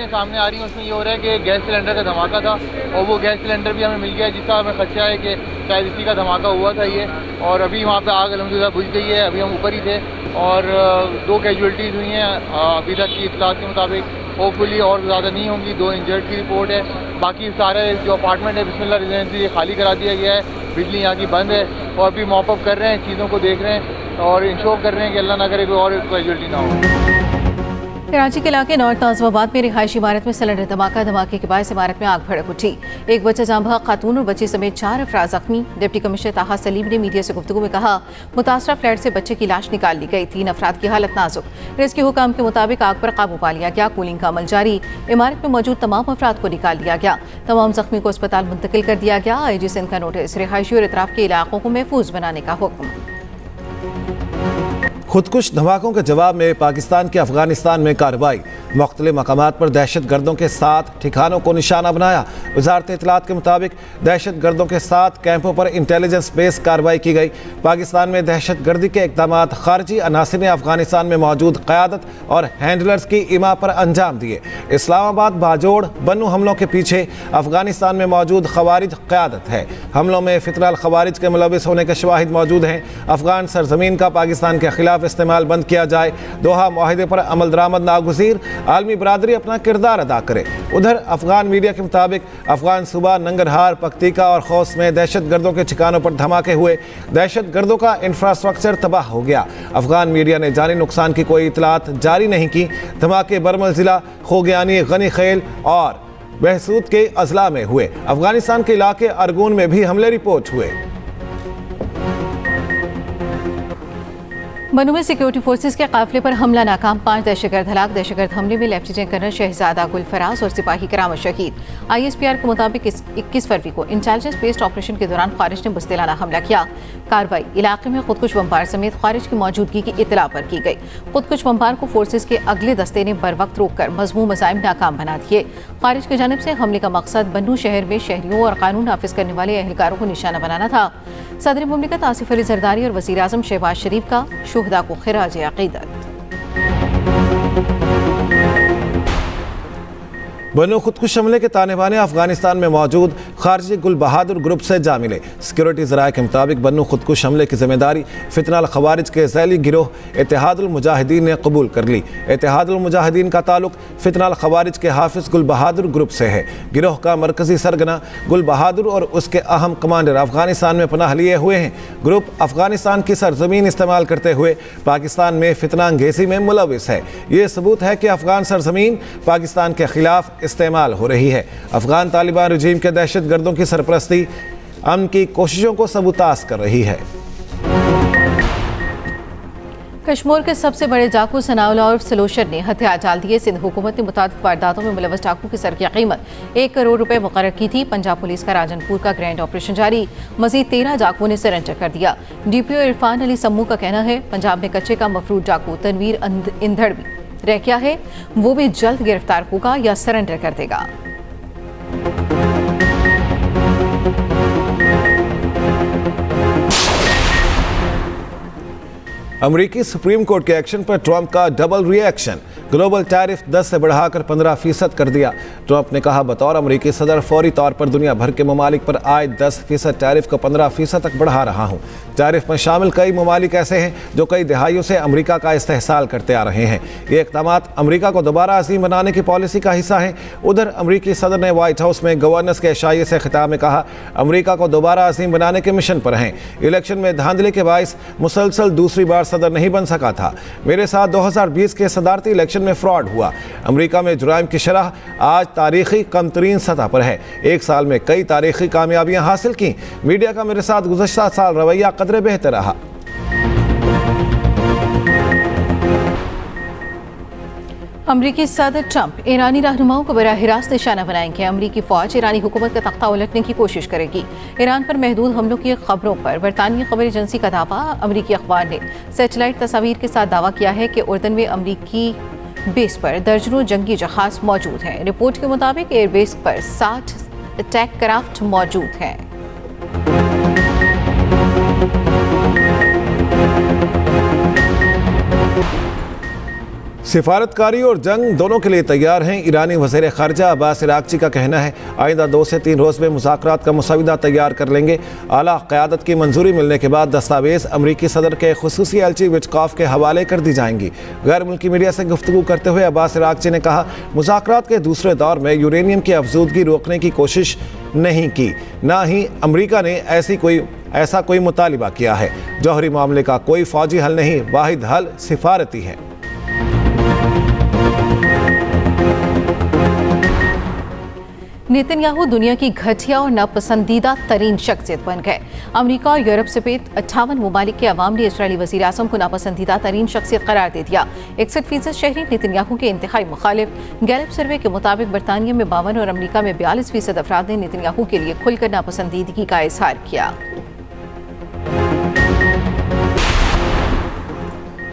बातें सामने आ रही हैं उसमें ये हो रहा है कि गैस सिलेंडर का धमाका था और वो गैस सिलेंडर भी हमें मिल गया है, जिसका हमें खदशा है कि शायद इसी का धमाका हुआ था ये। और अभी वहाँ पे आग अल्हम्दुलिल्लाह बुझ गई है, अभी हम ऊपर ही थे और 2 कैजुअल्टीज़ हुई हैं अभी तक की इत्तलात के मुताबिक। होपफुली और ज़्यादा नहीं होंगी, 2 इंजर्ड की रिपोर्ट है। बाकी सारे जो अपार्टमेंट है बिस्मिल्लाह रेजिडेंसी खाली करा दिया गया है, बिजली यहाँ की बंद है और अभी मॉपअप कर रहे हैं, चीज़ों को देख रहे हैं और इंश्योर कर रहे हैं कि अल्लाह ना करे कोई और कैजुअल्टी ना हो। कराची के इलाके नॉर्थ नाज़िमाबाद में रिहायशी इमारत में सिलेंडर धमाके के बाद इमारत में आग भड़क उठी। एक बच्चा जाँ बहक खातून और बच्ची समेत 4 अफराद जख्मी। डिप्टी कमिश्नर ताहा सलीम ने मीडिया से गुफ्तगू में कहा, मुतासरा फ्लैट से बच्चे की लाश निकाल ली गई। 3 अफराद की हालत नाजुक। रेस्क्यू हुकाम के मुताबिक आग पर काबू पा लिया गया। कूलिंग का अमल जारी। इमारत में मौजूद तमाम अफराद को निकाल लिया गया। तमाम जख्मी को अस्पताल मुंतकिल कर दिया गया। IG सिंध का नोटिस, रिहायशी और इतराफ के इलाकों को महफूज बनाने का हुक्म। खुदकुश धमाकों के जवाब में पाकिस्तान की अफगानिस्तान में कार्रवाई। मुख्तलिफ मकामात पर दहशत गर्दों के साथ ठिकानों को निशाना बनाया। वजारत इत्तलात के मुताबिक दहशत गर्दों के साथ कैंपों पर इंटेलिजेंस बेस कार्रवाई की गई। पाकिस्तान में दहशत गर्दी के इक़दाम खारजी अनासिर ने अफगानिस्तान में मौजूद क़यादत और हैंडलर्स की इमा पर अंजाम दिए। इस्लामाबाद बाजोड़ बन्नू हमलों के पीछे अफगानिस्तान में मौजूद खवारिज क़यादत है। हमलों में फितरल खवारिज के मुलविस होने के शवाहिद मौजूद हैं। अफगान सरजमीन का पाकिस्तान के खिलाफ इस्तेमाल बंद किया जाए। दोहा मुआहिदे पर अमल दरामद नागुज़ीर। आलमी बरादरी अपना किरदार अदा करे। उधर अफगान मीडिया के मुताबिक अफगान सूबा नंगरहार, पक्तिका और खौस में दहशत गर्दों के ठिकानों पर धमाके हुए। दहशत गर्दों का इंफ्रास्ट्रक्चर तबाह हो गया। अफगान मीडिया ने जानी नुकसान की कोई इतलात जारी नहीं की। धमाके बरमल जिला, खोगयानी, गनी खेल और बहसूद के अजला में हुए। अफगानिस्तान के इलाके अरगून में भी हमले रिपोर्ट हुए। बन्नू में सिक्योरिटी फोर्सेस के काफिले पर हमला नाकाम। 5 दहशतगर्द हलाक। दहशतगर्द हमले में लेफ्टिनेंट कर्नल शहजादा गुल फराज और सिपाही करामत शहीद। ISPR के मुताबिक 21 फरवरी को इंटेलिजेंस बेस्ड ऑपरेशन के दौरान खारिज ने बुज़दिलाना हमला किया। कार्रवाई इलाके में खुदकुश बम्बार समेत खारिज की मौजूदगी की इतला पर की गई। खुदकुश बम्बार को फोर्सेस के अगले दस्ते ने बर वक्त रोककर मज़मूम मज़ाइम नाकाम बना दिए। खारिज की जानिब से हमले का मकसद बन्नू शहर में शहरियों और कानून नाफिज करने वाले एहलकारों को निशाना बनाना था। सदर मुमलिकत आसिफ अली जरदारी और वज़ीर आज़म शहबाज शरीफ का शुहदा को खिराज अक़ीदत। बन्नू खुदकुश हमले के तानेबाने अफगानिस्तान में मौजूद खारजी गुल बहादुर ग्रुप से जा मिले। सिक्योरिटी ज़राए के मुताबिक बन्नू खुदकुश हमले की जिम्मेदारी फितनाल खवारिज के ज़ैली गिरोह इत्तेहादुल मुजाहिदीन ने कबूल कर ली। इत्तेहादुल मुजाहिदीन का ताल्लुक फितनाल खवारिज के हाफिज़ गुल बहादुर ग्रुप से है। गिरोह का मरकजी सरगना गुल बहादुर और उसके अहम कमांडर अफगानिस्तान में पनाह लिए हुए हैं। ग्रुप अफगानिस्तान की सरजमीन इस्तेमाल करते हुए पाकिस्तान में फितना अंगेज़ी में मुलविस है। ये सबूत है कि अफगान सरजमीन पाकिस्तान के खिलाफ इस्तेमाल हो रही है। अफगान तालिबान रजीम के दहशत गर्दों की सरपरस्ती अमन की कोशिशों को सबूतास कर रही है। कश्मीर के सबसे बड़े डाकू सनाउल्लाह और सलोशर ने हथियार डाल दिए। सिंध हुकूमत ने मुताबिक वारदातों में मुलव्वस डाकू की सर की कीमत 1 करोड़ रुपए मुकर्रर की थी। पंजाब पुलिस का राजनपुर का ग्रैंड ऑपरेशन जारी। मजीद 13 डाकुओं ने सरेंडर कर दिया। DPO इरफान अली सम्मू का कहना है, पंजाब में कच्चे का मफरूद डाकू तनवीर इंधड़ भी रह गया है, वो भी जल्द गिरफ्तार होगा या सरेंडर कर देगा। अमेरिकी सुप्रीम कोर्ट के एक्शन पर ट्रंप का डबल रिएक्शन। ग्लोबल टैरिफ 10 से बढ़ाकर 15% कर दिया। ट्रंप ने कहा, बतौर अमेरिकी सदर फौरी तौर पर दुनिया भर के ममालिक पर आए 10% टैरिफ को 15% तक बढ़ा रहा हूँ। टैरिफ में शामिल कई ममालिक ऐसे हैं जो कई दिहाइयों से अमेरिका का इस्तेहसाल करते आ रहे हैं। ये इक़दाम अमेरिका को दोबारा अज़ीम बनाने की पॉलिसी का हिस्सा है। उधर अमेरिकी सदर ने व्हाइट हाउस में गवर्नर्स के इशाइये से खिताब में कहा, अमेरिका को दोबारा अज़ीम बनाने के मिशन पर हैं। इलेक्शन में धांधली के बायस मुसलसल दूसरी बार सदर नहीं बन सका था। मेरे साथ 2020 के सदारती इलेक्शन में फ्रॉड हुआ। अमेरिका में जुराइम की शरह आज तारीखी कम तरीन सतह पर है। 1 साल में कई तारीखी कामयाबियां हासिल की। मीडिया का मेरे साथ गुज़श्ता साल रवैया कदरे बेहतर रहा। अमरीकी सदर ट्रंप ईरानी रहनुमाओं को बराह रास्त निशाना बनाएंगे। अमरीकी फौज ईरानी हुकूमत का तख्ता उलटने की कोशिश करेगी। ईरान पर महदूद हमलों की खबरों पर बरतानवी खबर एजेंसी का दावा। अमरीकी अखबार ने सैटेलाइट तस्वीर के साथ दावा किया है कि उर्दन में अमरीकी बेस पर दर्जनों जंगी जहाज मौजूद हैं। रिपोर्ट के मुताबिक एयरबेस पर 60 अटैक क्राफ्ट मौजूद हैं। सिफारतकारी और जंग दोनों के लिए तैयार हैं। ईरानी वज़ीर ख़ारिजा अब्बास इराक़ची का कहना है आइंदा 2 से 3 रोज़ में मुज़ाकरात का मसौदा तैयार कर लेंगे। आला क़यादत की मंजूरी मिलने के बाद दस्तावेज़ अमरीकी सदर के खुसूसी एलची विटकॉफ के हवाले कर दी जाएंगी। गैर मुल्की मीडिया से गुफ्तगू करते हुए अब्बास इराक़ची ने कहा मुज़ाकरात के दूसरे दौर में यूरेनियम की अफजूदगी रोकने की कोशिश नहीं की, ना ही अमरीका ने ऐसा कोई मुतालिबा किया है। जौहरी मामले का कोई फ़ौजी हल नहीं, वाहिद हल सिफारती है। नेतन्याहू दुनिया की घटिया और नापसंदीदा तरीन शख्सियत बन गए। अमेरिका और यूरोप समेत 58 ममालिक के अवाम ने इसराइली वज़ीर आज़म को नापसंदीदा तरीन शख्सियत करार दे दिया। 61% शहरी नेतन्याहू के इंतहाई मुखालिफ। गैलप सर्वे के मुताबिक बरतानिया में 52 और अमेरिका में 42% अफराद ने नेतन्याहू के लिए खुलकर नापसंदीदगी का इजहार किया।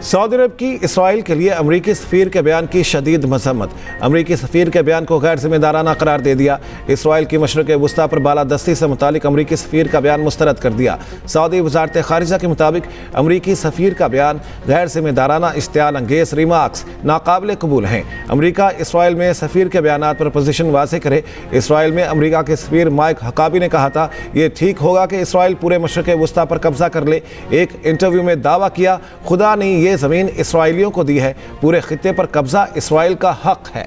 सऊदी अरब की इसराइल के लिए अमरीकी सफ़ीर के बयान की शदीद मजम्मत। अमरीकी सफ़ीर के बयान को गैर जिम्मेदाराना करार दे दिया। इसराइल की मशरक़ वस्ता पर बालादस्ती से मुतालिक अमरीकी सफ़ीर का बयान मुस्तरद कर दिया। सऊदी वज़ारत ख़ारिजा के मुताबिक अमरीकी सफ़ीर का बयान गैर जिम्मेदाराना, इश्तियाल अंगेज़ रिमार्क्स नाकाबिल कबूल हैं। अमरीका इसराइल में सफ़ीर के बयान पर पोजीशन वाज़ेह करे। इसराइल में अमरीका के सफ़ीर माइक हकाबी ने कहा था ये ठीक होगा कि इसराइल पूरे मशरक़ वस्ता पर कब्जा कर ले। एक इंटरव्यू में दावा किया खुदा ने ये ज़मीन इसराइलियों को दी है, पूरे खित्ते पर कब्जा इसराइल का हक है।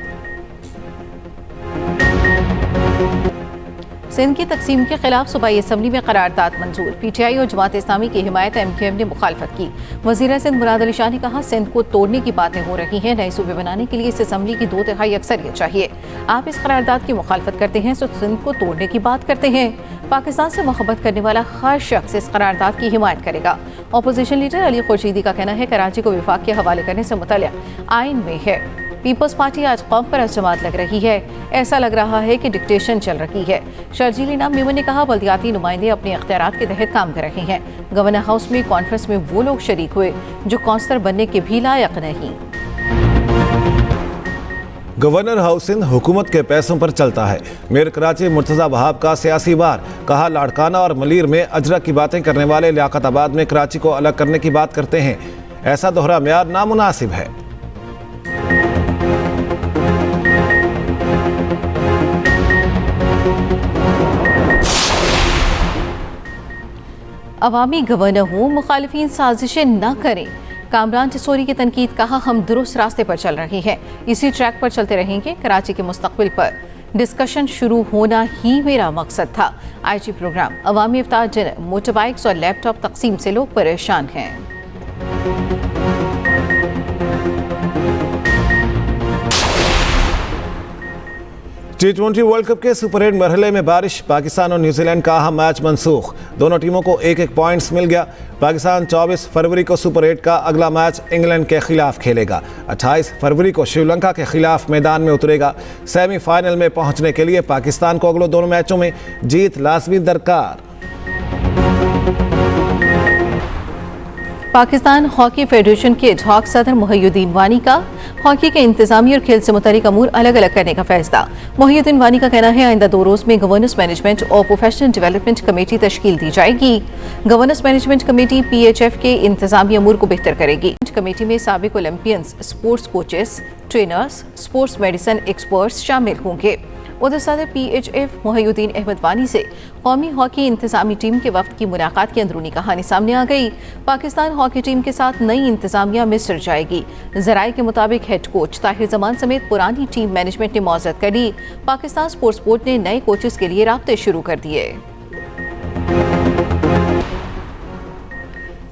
सिंध की तकसीम के खिलाफ सूबाई असम्बली में करारदाद मंजूर। पीटीआई और जमात इस्लामी की हिमायत एमक्यूएम ने मुखालफत की। वज़ीर सिंध मुराद अली शाह ने कहा सिंध को तोड़ने की बातें हो रही हैं, नए सूबे बनाने के लिए इस असम्बली की 2/3 अक्सरियत चाहिए। आप इस करारदाद की मुखालफत करते हैं तो सिंध को तोड़ने की बात करते हैं। पाकिस्तान से मोहब्बत करने वाला हर शख्स इस करारदाद की हिमायत करेगा। अपोजिशन लीडर अली खुर्शीदी का कहना है कराची को विफाक के हवाले करने से मुतल्लिक़ आइन में है। पीपल्स पार्टी आज कौम पर अजमात लग रही है, ऐसा लग रहा है कि डिक्टेशन चल रही है। शर्जील इनाम मेमन ने कहा बल्दियाती नुमाइंदे अपने इख्तियारात के तहत काम कर रहे हैं। गवर्नर हाउस में कॉन्फ्रेंस में वो लोग शरीक हुए जो काउंसलर बनने के भी लायक नहीं। गवर्नर हाउस सिंध हुकूमत के पैसों पर चलता है। मेयर कराची मुर्तज़ा वहाब का सियासी वार। कहा लाड़काना और मलीर में अजरक की बातें करने वाले लियाकताबाद में कराची को अलग करने की बात करते हैं। ऐसा दोहरा म्यार नामुनासिब है। अवामी गवर्नर हूँ, मुखालिफिन साजिशें न करें। कामरान चिसोरी की तनकीद। कहा हम दुरुस्त रास्ते पर चल रहे हैं, इसी ट्रैक पर चलते रहेंगे। कराची के मुस्तकबिल पर डिस्कशन शुरू होना ही मेरा मकसद था। IG programme. अवामी इफ्तार डिनर। मोटर बाइक्स और लैपटॉप तकसीम से लोग परेशान हैं। T20 वर्ल्ड कप के सुपर 8 मरहले में बारिश। पाकिस्तान और न्यूजीलैंड का अहम मैच मनसूख। दोनों टीमों को 1-1 पॉइंट्स मिल गया। पाकिस्तान 24 फरवरी को सुपर 8 का अगला मैच इंग्लैंड के खिलाफ खेलेगा। 28 फरवरी को श्रीलंका के खिलाफ मैदान में उतरेगा। सेमीफाइनल में पहुंचने के लिए पाकिस्तान को अगले दोनों मैचों में जीत लाजमी दरकार। पाकिस्तान हॉकी फेडरेशन के एडहॉक सदर मोहिउद्दीन वानी का हॉकी के इंतजामी और खेल से मुतालिक अमूर अलग अलग करने का फैसला। मोहिउद्दीन वानी का कहना है आइंदा 2 रोज में गवर्नेंस मैनेजमेंट और प्रोफेशनल डेवलपमेंट कमेटी तश्कील दी जाएगी। गवर्नेंस मैनेजमेंट कमेटी PHF के इंतजामी अमूर को बेहतर करेगी। कमेटी में साबिक Olympians, sports coaches, trainers, sports medicine experts शामिल होंगे। उधर सदर PHF मोहिउद्दीन अहमद वानी से कौमी हॉकी इंतजामी टीम के वफ्द की मुलाकात की अंदरूनी कहानी सामने आ गई। पाकिस्तान हॉकी टीम के साथ नई इंतजामिया मिस्र जाएगी। जराये के मुताबिक हेड कोच ताहिर जमान समेत पुरानी टीम मैनेजमेंट ने मौजूद कर ली। पाकिस्तान स्पोर्ट्स बोर्ड ने नए कोचेस के लिए राब्ते शुरू कर दिए।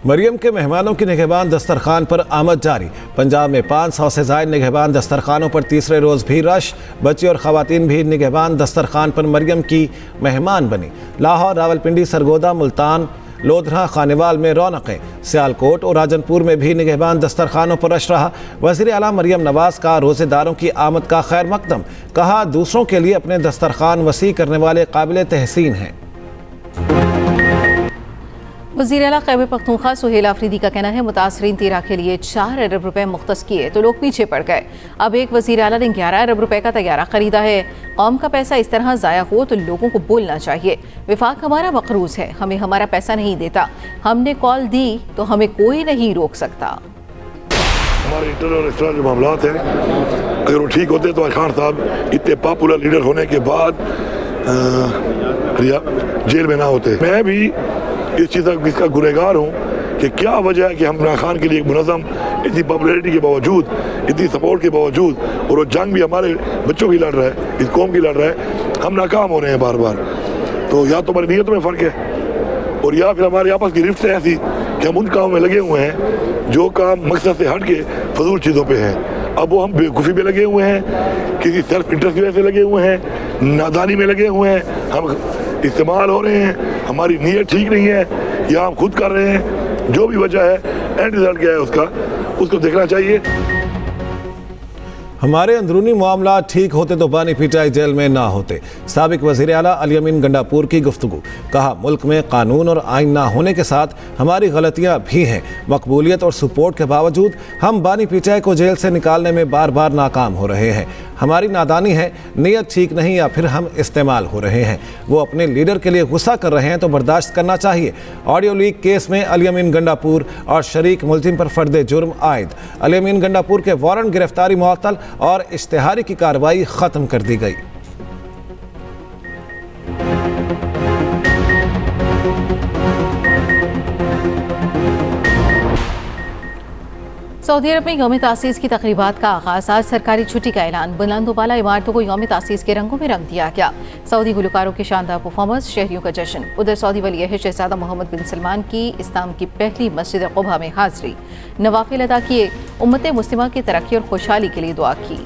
मरियम के मेहमानों की निगहबान दस्तरखान पर आमद जारी। पंजाब में 500 से ज़ायद निगहबान दस्तरखानों पर तीसरे रोज़ भी रश। बच्चे और ख़वातीन भी निगहबान दस्तरखान पर मरियम की मेहमान बनी। लाहौर, रावलपिंडी, सरगोदा, मुल्तान, लोधरा, खानेवाल में रौनकें। सियालकोट और राजनपुर में भी निगहबान दस्तरखानों पर रश रहा। वज़ीर आला मरियम नवाज का रोज़ेदारों की आमद का खैर मकदम। कहा दूसरों के लिए अपने दस्तरखान वसी करने वाले काबिल तहसीन हैं। वज़ीर आला खैबर पख्तूनख्वा सुहेल आफरीदी का कहना है मुतासरीन 13 के लिए 4 अरब रुपए मुख्तस किए तो लोग पीछे पड़ गए। अब एक वज़ीर आला ने 11 अरब रुपए का तैयारा खरीदा है। कौम का पैसा इस तरह ज़ाया हो तो लोगों को बोलना चाहिए। विफाक हमारा मकरूज है, हमें हमारा पैसा नहीं देता। हमने कॉल दी तो हमें कोई नहीं रोक सकता। हमारे इंटरनल और एक्सटर्नल जो मामला हैं, अगर वो ठीक होते तो खान साहब इतने पॉपुलर लीडर होने के बाद जेल में ना होते। मैं भी इस चीज़ का इसका गुनहगार हूँ कि क्या वजह है कि हम इमरान खान के लिए एक मुनज़्ज़म, इतनी पॉपुलैरिटी के बावजूद, इतनी सपोर्ट के बावजूद, और वो जंग भी हमारे बच्चों की लड़ रहा है, इस कौम की लड़ रहा है, हम नाकाम हो रहे हैं बार बार। तो या तो हमारी नीयत में फ़र्क है और या फिर हमारे आपस की रिफ्ट है ऐसी कि हम उन कामों में लगे हुए हैं जो काम मकसद से हट के फजूल चीज़ों पे हैं। अब वो हम बेवकूफ़ी में लगे हुए हैं, किसी सेल्फ इंटरेस्ट की वजह से लगे हुए हैं, नादानी में लगे हुए हैं, हम इस्तेमाल हो रहे हैं, हमारी नीयत ठीक नहीं है या हम खुद कर रहे हैं। जो भी वजह है, एंड रिजल्ट क्या है उसको देखना चाहिए। हमारे अंदरूनी मामला ठीक होते तो बानी पीटाई जेल में ना होते। साबिक वज़ीर आला अली अमीन गंडापुर की गुफ्तगू। कहा, मुल्क में कानून और आइन ना होने के साथ हमारी गलतियां भी हैं। मकबूलियत और सपोर्ट के बावजूद हम बानी पीटाई को जेल से निकालने में बार बार नाकाम हो रहे हैं। हमारी नादानी है, नीयत ठीक नहीं, या फिर हम इस्तेमाल हो रहे हैं। वो अपने लीडर के लिए गुस्सा कर रहे हैं तो बर्दाश्त करना चाहिए। ऑडियो लीक केस में अली अमीन गंडापुर और शरीक मुलजिम पर फर्द जुर्म आयद। अली अमीन गंडापुर के वारंट गिरफ्तारी मुअत्तल और इश्तिहारी की कार्रवाई खत्म कर दी गई। सऊदी अरब में यौम तासीस की तकरीबात का आगाज। आज सरकारी छुट्टी का ऐलान। बुलंदोबाला इमारतों को यौम तासीस के रंगों में रंग दिया गया। सऊदी गुलकारों की शानदार परफॉर्मेंस, शहरियों का जश्न। उधर सऊदी वली अहद शहजादा मोहम्मद बिन सलमान की इस्लाम की पहली मस्जिद क़ुबा में हाजिरी। नवाफिल अदा किए, उम्मत मुस्लिमा की तरक्की और खुशहाली के लिए दुआ की।